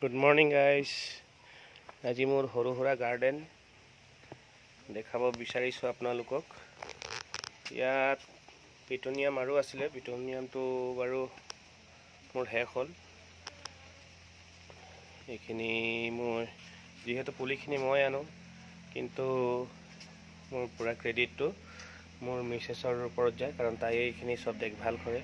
Good morning guys. আজি মোৰ সৰু সৰু গাৰ্ডেন দেখাব বিচাৰিছো আপোনালোকক। ইয়াত পিটুনিয়াম আৰু আছিল, পিটুনিয়ামটো বাৰু মোৰ শেষ হ'ল। এইখিনি মোৰ যিহেতু পুলিখিনি মই আনো, কিন্তু মোৰ পুৰা ক্ৰেডিটটো মোৰ মিছেছৰ ওপৰত যায়, কাৰণ তাই এইখিনি সব দেখভাল কৰে।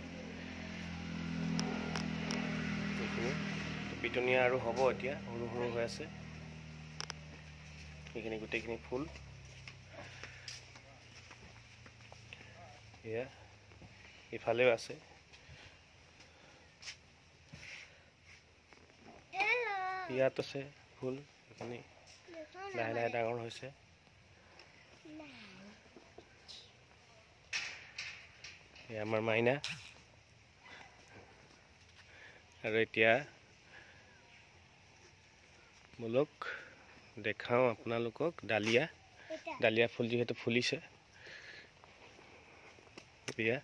পিটুনিয়া আৰু হ'ব, এতিয়া সৰু সৰু হৈ আছে। এইখিনি গোটেইখিনি ফুল এয়া ইফালেও আছে। ইয়াত আছে ফুল, এইখিনি লাহে লাহে ডাঙৰ হৈছে। এয়া আমাৰ মাইনা। আৰু এতিয়া বলক দেখাওঁ আপোনালোকক ডালিয়া ফুল যিহেতু ফুলিছে। এতিয়া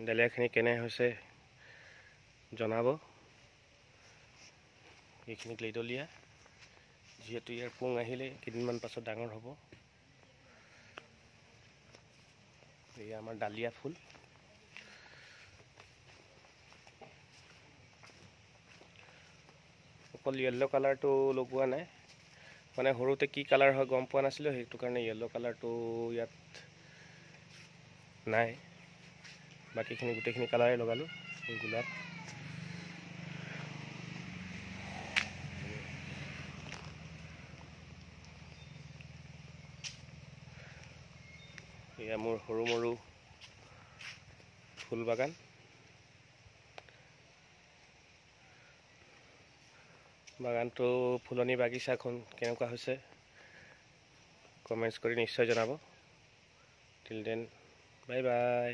ডালিয়াখিনি কেনে হৈছে জনাব। এইখিনি গ্লেডলিয়া, যিহেতু ইয়াৰ পুং আহিলে কেইদিনমান পাছত ডাঙৰ হ'ব। এয়া আমাৰ ডালিয়া ফুল। অকল য়েল্লো কালাৰটো লগোৱা নাই, মানে সৰুতে কি কালাৰ হয় গম পোৱা নাছিলোঁ, সেইটো কাৰণে য়েল্লো কালাৰটো ইয়াত নাই। বাকীখিনি গোটেইখিনি কালাৰে লগালোঁ। গোলাপ, এয়া মোৰ সৰু মৰু ফুল বাগান। বাগানটো ফুলনি বাগিচাখন কেনেকুৱা হৈছে কমেণ্টছ কৰি নিশ্চয় জনাব। Till then bye bye.